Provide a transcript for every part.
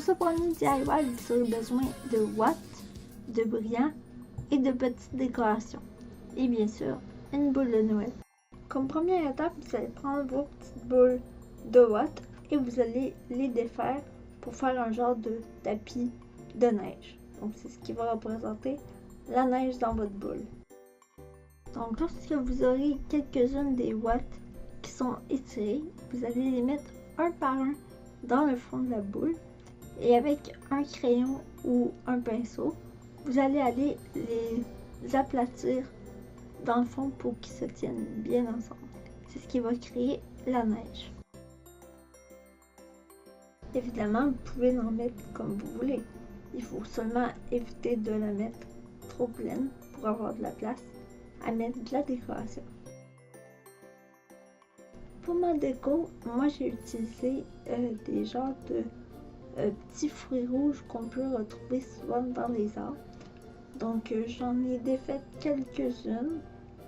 ce premier DIY, vous aurez besoin de watts, de brillants et de petites décorations. Et bien sûr, une boule de Noël. Comme première étape, vous allez prendre vos petites boules de watts et vous allez les défaire pour faire un genre de tapis de neige. Donc c'est ce qui va représenter la neige dans votre boule. Donc lorsque vous aurez quelques-unes des watts qui sont étirées, vous allez les mettre un par un dans le fond de la boule et avec un crayon ou un pinceau, vous allez aller les aplatir dans le fond pour qu'ils se tiennent bien ensemble. C'est ce qui va créer la neige. Évidemment, vous pouvez en mettre comme vous voulez. Il faut seulement éviter de la mettre trop pleine pour avoir de la place à mettre de la décoration. Pour ma déco, moi j'ai utilisé des genres de petits fruits rouges qu'on peut retrouver souvent dans les arbres. Donc j'en ai défait quelques-unes.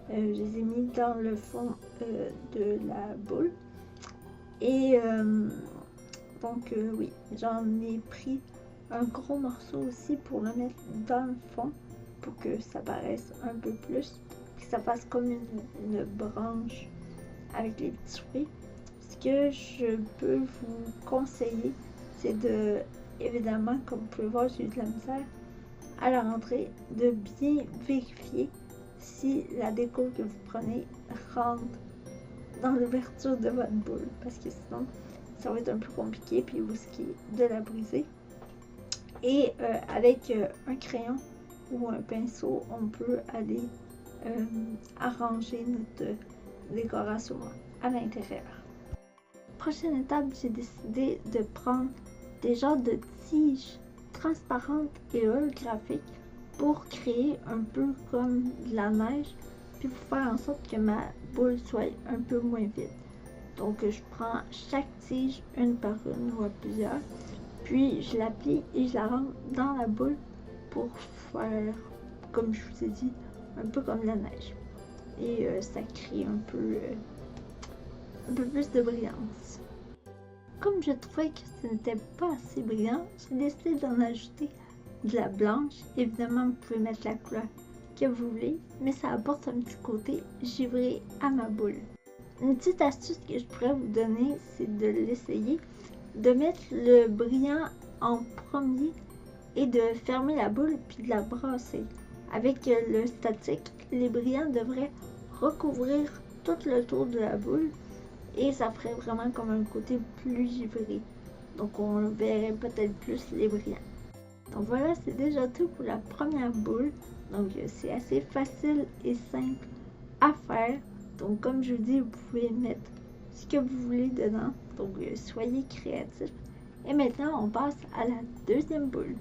Je les ai mis dans le fond de la boule. Et donc oui, j'en ai pris un gros morceau aussi pour le mettre dans le fond pour que ça paraisse un peu plus, que ça fasse comme une branche avec les petits fruits. Ce que je peux vous conseiller, c'est de, évidemment, comme vous pouvez voir, j'ai eu de la misère à la rentrée, de bien vérifier si la déco que vous prenez rentre dans l'ouverture de votre boule, parce que sinon ça va être un peu compliqué puis vous risquez de la briser. Et avec un crayon ou un pinceau, on peut aller arranger notre décoration à l'intérieur. Prochaine étape, j'ai décidé de prendre des genres de tiges transparentes et holographiques pour créer un peu comme de la neige, puis pour faire en sorte que ma boule soit un peu moins vide. Donc je prends chaque tige une par une ou à plusieurs, puis je la plie et je la rentre dans la boule pour faire, comme je vous ai dit, un peu comme la neige. Et ça crée un peu plus de brillance. Comme je trouvais que ce n'était pas assez brillant, j'ai décidé d'en ajouter de la blanche. Évidemment, vous pouvez mettre la couleur que vous voulez, mais ça apporte un petit côté givré à ma boule. Une petite astuce que je pourrais vous donner, c'est de l'essayer, de mettre le brillant en premier et de fermer la boule puis de la brasser. Avec le statique, les brillants devraient recouvrir tout le tour de la boule et ça ferait vraiment comme un côté plus givré. Donc on verrait peut-être plus les brillants. Donc voilà, c'est déjà tout pour la première boule. Donc c'est assez facile et simple à faire. Donc comme je vous dis, vous pouvez mettre ce que vous voulez dedans. Donc soyez créatifs. Et maintenant, on passe à la deuxième boule.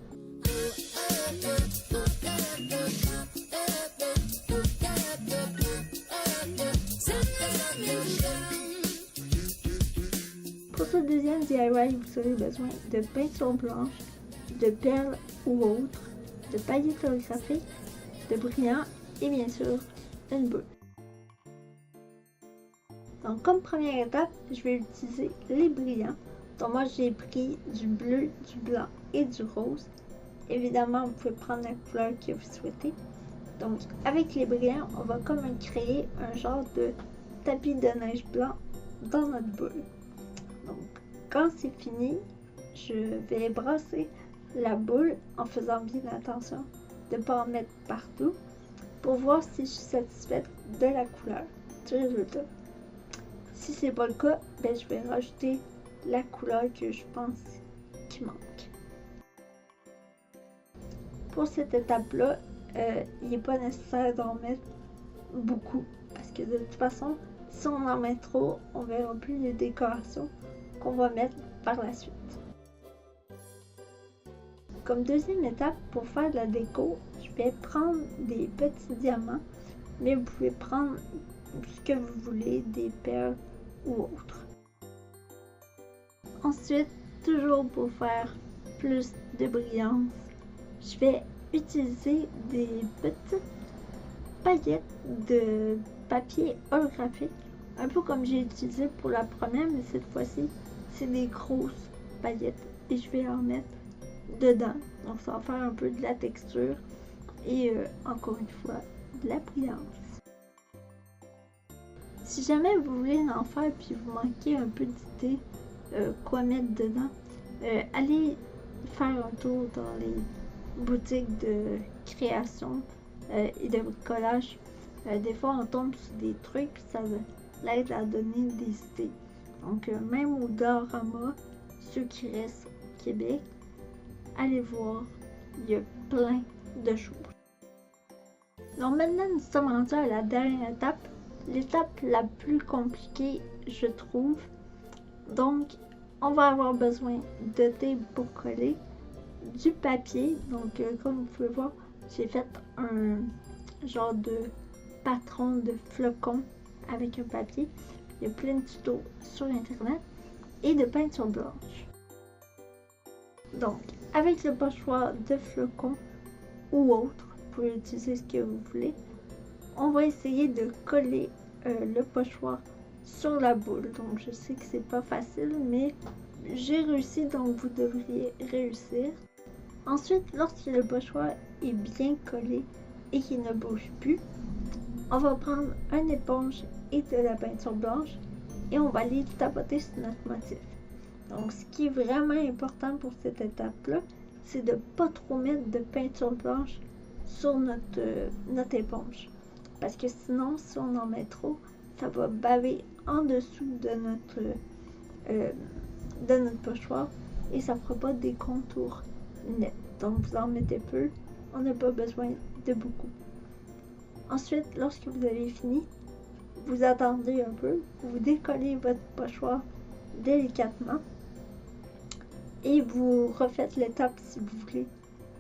Pour ce deuxième DIY, vous aurez besoin de peinture blanche, de perles ou autres, de paillettes holographiques, de brillants et bien sûr, une boule. Donc comme première étape, je vais utiliser les brillants. Donc moi j'ai pris du bleu, du blanc et du rose. Évidemment, vous pouvez prendre la couleur que vous souhaitez. Donc avec les brillants, on va comme créer un genre de tapis de neige blanc dans notre boule. Donc quand c'est fini, je vais brasser la boule en faisant bien attention de ne pas en mettre partout pour voir si je suis satisfaite de la couleur du résultat. Si c'est pas le cas, je vais rajouter la couleur que je pense qui manque. Pour cette étape-là, il n'est pas nécessaire d'en mettre beaucoup parce que de toute façon, si on en met trop, on verra plus les décorations qu'on va mettre par la suite. Comme deuxième étape, pour faire de la déco, je vais prendre des petits diamants, mais vous pouvez prendre ce que vous voulez, des perles ou autres. Ensuite, toujours pour faire plus de brillance, je vais utiliser des petites paillettes de papier holographique, un peu comme j'ai utilisé pour la première, mais cette fois-ci, c'est des grosses paillettes et je vais en mettre dedans. Donc ça va faire un peu de la texture et encore une fois de la brillance. Si jamais vous voulez en faire puis vous manquez un peu d'idées quoi mettre dedans, allez faire un tour dans les boutiques de création et de bricolage. Des fois on tombe sur des trucs puis ça l'aide à donner des idées. Donc même au Dollarama, ceux qui restent au Québec, allez voir, il y a plein de choses. Donc maintenant nous sommes rendus à la dernière étape, l'étape la plus compliquée je trouve. Donc on va avoir besoin de tape pour coller, du papier, donc comme vous pouvez voir, j'ai fait un genre de patron de flocons avec un papier. Il y a plein de tutos sur internet et de peinture blanche. Donc avec le pochoir de flocons ou autre, vous pouvez utiliser ce que vous voulez, on va essayer de coller le pochoir sur la boule. Donc je sais que c'est pas facile, mais j'ai réussi, donc vous devriez réussir. Ensuite, lorsque le pochoir est bien collé et qu'il ne bouge plus, on va prendre une éponge et de la peinture blanche et on va aller tapoter sur notre motif. Donc ce qui est vraiment important pour cette étape-là, c'est de ne pas trop mettre de peinture blanche sur notre éponge. Parce que sinon, si on en met trop, ça va baver en dessous de notre pochoir et ça ne fera pas des contours nets. Donc vous en mettez peu, on n'a pas besoin de beaucoup. Ensuite, lorsque vous avez fini, vous attendez un peu, vous décollez votre pochoir délicatement et vous refaites l'étape si vous voulez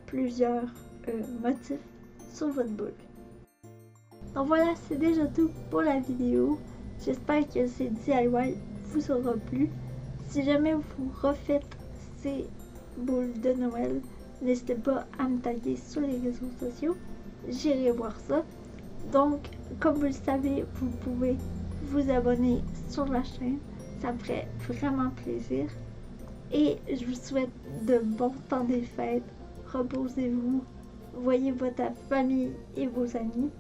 plusieurs motifs sur votre boule. Donc voilà, c'est déjà tout pour la vidéo. J'espère que ces DIY vous aura plu. Si jamais vous refaites ces boules de Noël, n'hésitez pas à me taguer sur les réseaux sociaux. J'irai voir ça. Donc, comme vous le savez, vous pouvez vous abonner sur la chaîne. Ça me ferait vraiment plaisir. Et je vous souhaite de bons temps des fêtes. Reposez-vous. Voyez votre famille et vos amis.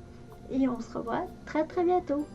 Et on se revoit très bientôt.